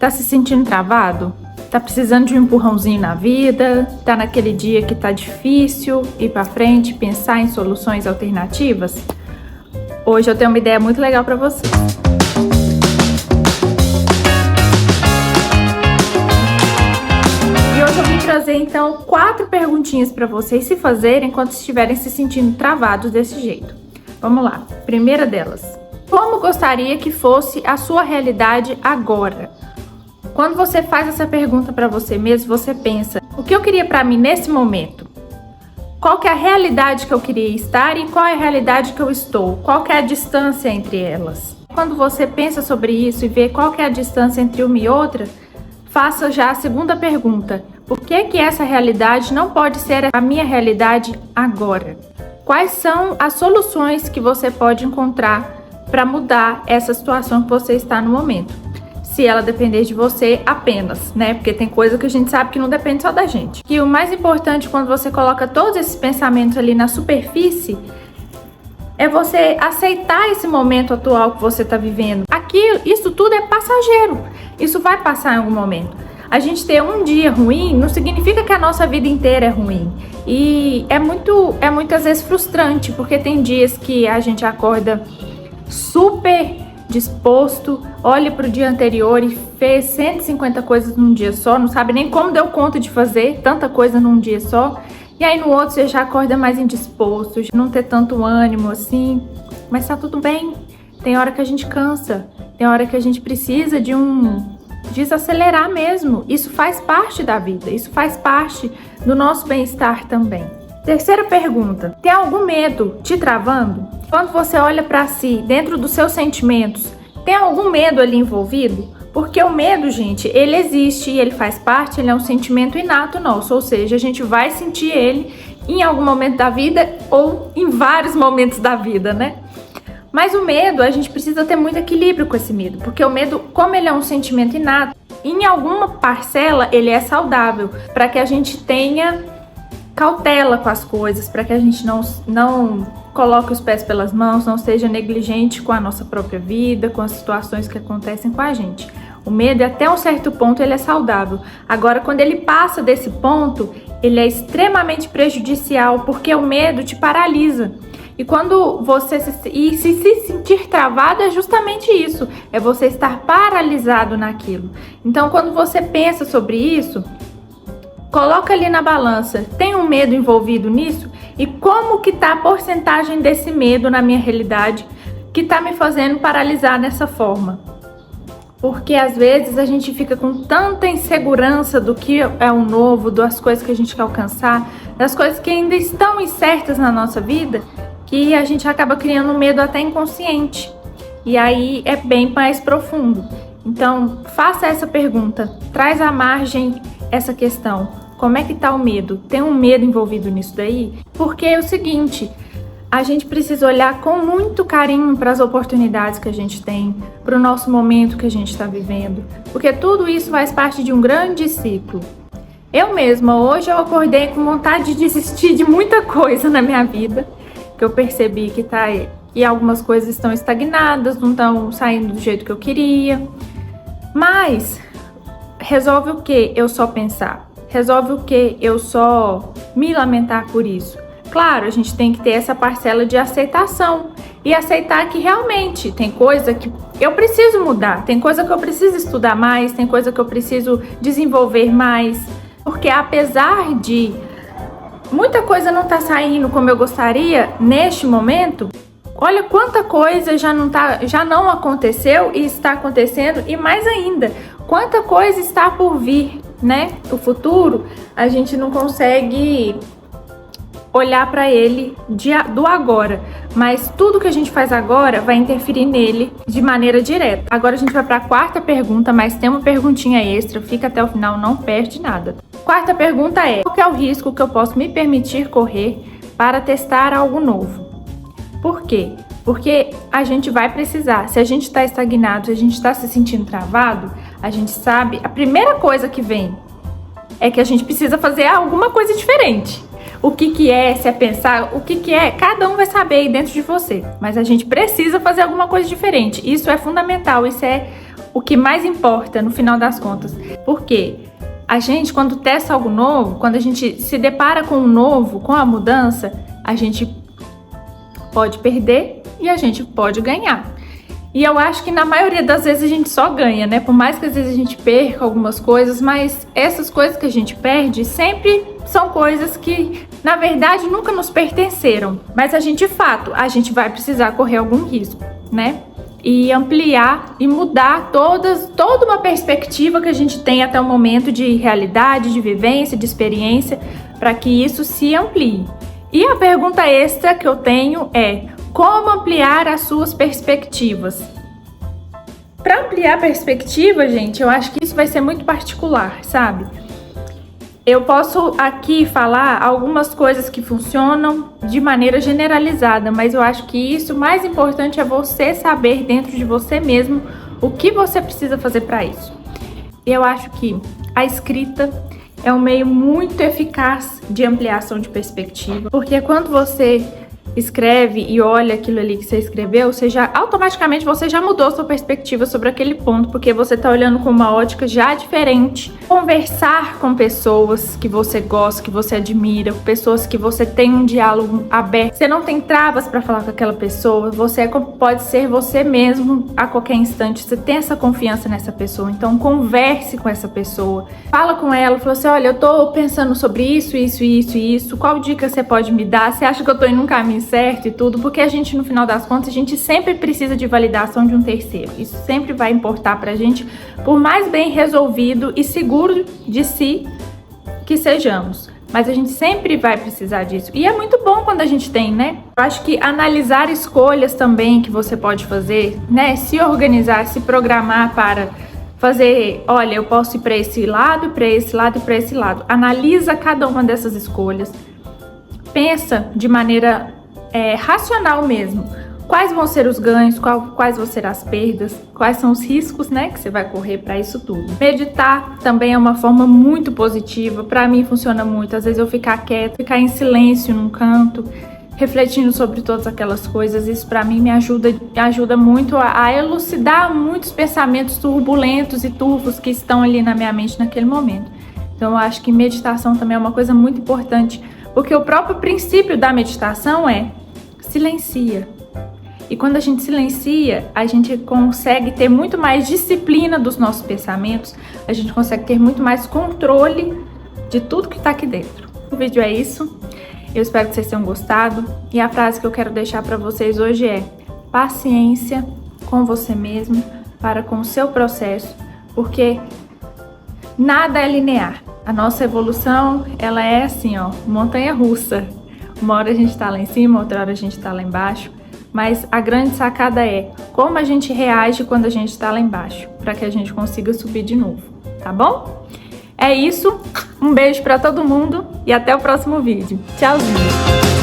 Tá se sentindo travado? Tá precisando de um empurrãozinho na vida? Tá naquele dia que tá difícil ir pra frente, pensar em soluções alternativas? Hoje eu tenho uma ideia muito legal pra você. E hoje eu vim trazer então 4 perguntinhas pra vocês se fazerem enquanto estiverem se sentindo travados desse jeito. Vamos lá. Primeira delas. Como gostaria que fosse a sua realidade agora? Quando você faz essa pergunta para você mesmo, você pensa: o que eu queria para mim nesse momento? Qual que é a realidade que eu queria estar e qual é a realidade que eu estou? Qual que é a distância entre elas? Quando você pensa sobre isso e vê qual que é a distância entre uma e outra, faça já a segunda pergunta: por que essa realidade não pode ser a minha realidade agora? Quais são as soluções que você pode encontrar para mudar essa situação que você está no momento? Se ela depender de você apenas, né? Porque tem coisa que a gente sabe que não depende só da gente. E o mais importante quando você coloca todos esses pensamentos ali na superfície é você aceitar esse momento atual que você está vivendo. Isso tudo é passageiro. Isso vai passar em algum momento. A gente ter um dia ruim não significa que a nossa vida inteira é ruim. E é muitas vezes frustrante, porque tem dias que a gente acorda super disposto, olha para o dia anterior e fez 150 coisas num dia só, não sabe nem como deu conta de fazer tanta coisa num dia só, e aí no outro você já acorda mais indisposto, de não ter tanto ânimo assim, mas tá tudo bem. Tem hora que a gente cansa, tem hora que a gente precisa de desacelerar mesmo. Isso faz parte da vida, isso faz parte do nosso bem-estar também. Terceira pergunta: tem algum medo te travando? Quando você olha para si, dentro dos seus sentimentos, tem algum medo ali envolvido? Porque o medo, gente, ele existe e ele faz parte, ele é um sentimento inato nosso, ou seja, a gente vai sentir ele em algum momento da vida ou em vários momentos da vida, né? Mas o medo, a gente precisa ter muito equilíbrio com esse medo, porque o medo, como ele é um sentimento inato, em alguma parcela ele é saudável, para que a gente tenha cautela com as coisas, para que a gente não coloque os pés pelas mãos, não seja negligente com a nossa própria vida, com as situações que acontecem com a gente. O medo, até um certo ponto, ele é saudável. Agora, quando ele passa desse ponto, ele é extremamente prejudicial, porque o medo te paralisa. E quando você se sentir travado, é justamente isso, é você estar paralisado naquilo. Então, quando você pensa sobre isso, coloca ali na balança, tem um medo envolvido nisso? E como que tá a porcentagem desse medo na minha realidade que tá me fazendo paralisar dessa forma? Porque às vezes a gente fica com tanta insegurança do que é o novo, das coisas que a gente quer alcançar, das coisas que ainda estão incertas na nossa vida, que a gente acaba criando um medo até inconsciente. E aí é bem mais profundo. Então, faça essa pergunta, traz à margem essa questão. Como é que tá o medo? Tem um medo envolvido nisso daí? Porque é o seguinte, a gente precisa olhar com muito carinho para as oportunidades que a gente tem, para o nosso momento que a gente está vivendo, porque tudo isso faz parte de um grande ciclo. Eu mesma, hoje eu acordei com vontade de desistir de muita coisa na minha vida, que eu percebi que algumas coisas estão estagnadas, não estão saindo do jeito que eu queria, mas resolve o que eu só pensar? Resolve o que eu só me lamentar por isso? Claro, a gente tem que ter essa parcela de aceitação e aceitar que realmente tem coisa que eu preciso mudar, tem coisa que eu preciso estudar mais, tem coisa que eu preciso desenvolver mais, porque apesar de muita coisa não tá saindo como eu gostaria neste momento, olha quanta coisa já não aconteceu e está acontecendo, e mais ainda, quanta coisa está por vir, né? O futuro, a gente não consegue olhar para ele do agora, mas tudo que a gente faz agora vai interferir nele de maneira direta. Agora a gente vai para a quarta pergunta, mas tem uma perguntinha extra, fica até o final, não perde nada. Quarta pergunta é: qual é o risco que eu posso me permitir correr para testar algo novo? Por quê? Porque a gente vai precisar, se a gente está estagnado, se a gente está se sentindo travado, a gente sabe, a primeira coisa que vem é que a gente precisa fazer alguma coisa diferente. O que é, se é pensar, o que é, cada um vai saber aí dentro de você. Mas a gente precisa fazer alguma coisa diferente. Isso é fundamental, isso é o que mais importa no final das contas. Porque a gente, quando testa algo novo, quando a gente se depara com o novo, com a mudança, a gente pode perder e a gente pode ganhar. E eu acho que na maioria das vezes a gente só ganha, né? Por mais que às vezes a gente perca algumas coisas, mas essas coisas que a gente perde sempre são coisas que, na verdade, nunca nos pertenceram. Mas a gente, de fato, a gente vai precisar correr algum risco, né? E ampliar e mudar toda uma perspectiva que a gente tem até o momento de realidade, de vivência, de experiência, para que isso se amplie. E a pergunta extra que eu tenho é: como ampliar as suas perspectivas? Para ampliar a perspectiva, gente, eu acho que isso vai ser muito particular, sabe? Eu posso aqui falar algumas coisas que funcionam de maneira generalizada, mas eu acho que isso, o mais importante é você saber dentro de você mesmo o que você precisa fazer para isso. Eu acho que a escrita é um meio muito eficaz de ampliação de perspectiva, porque quando você escreve e olha aquilo ali que você escreveu, automaticamente você já mudou sua perspectiva sobre aquele ponto, porque você tá olhando com uma ótica já diferente. Conversar com pessoas que você gosta, que você admira, pessoas que você tem um diálogo aberto, você não tem travas para falar com aquela pessoa, você pode ser você mesmo a qualquer instante, você tem essa confiança nessa pessoa, então converse com essa pessoa, fala com ela, fala assim: olha, eu tô pensando sobre isso, qual dica você pode me dar? Você acha que eu tô indo num caminho certo e tudo? Porque a gente, no final das contas, a gente sempre precisa de validação de um terceiro. Isso sempre vai importar pra gente, por mais bem resolvido e seguro de si que sejamos. Mas a gente sempre vai precisar disso. E é muito bom quando a gente tem, né? Eu acho que analisar escolhas também que você pode fazer, né? Se organizar, se programar para fazer, olha, eu posso ir para esse lado, para esse lado e para esse lado. Analisa cada uma dessas escolhas. Pensa de maneira racional mesmo. Quais vão ser os ganhos, quais vão ser as perdas, quais são os riscos, né, que você vai correr para isso tudo. Meditar também é uma forma muito positiva. Para mim funciona muito. Às vezes eu ficar quieta, ficar em silêncio num canto, refletindo sobre todas aquelas coisas. Isso para mim me ajuda muito a elucidar muitos pensamentos turbulentos e turvos que estão ali na minha mente naquele momento. Então eu acho que meditação também é uma coisa muito importante, porque o próprio princípio da meditação é silencia. E quando a gente silencia, a gente consegue ter muito mais disciplina dos nossos pensamentos, a gente consegue ter muito mais controle de tudo que está aqui dentro. O vídeo é isso. Eu espero que vocês tenham gostado. E a frase que eu quero deixar para vocês hoje é: paciência com você mesmo, para com o seu processo, porque nada é linear. A nossa evolução, ela é assim, ó, montanha-russa. Uma hora a gente tá lá em cima, outra hora a gente tá lá embaixo. Mas a grande sacada é como a gente reage quando a gente tá lá embaixo, para que a gente consiga subir de novo, tá bom? É isso. Um beijo para todo mundo e até o próximo vídeo. Tchauzinho!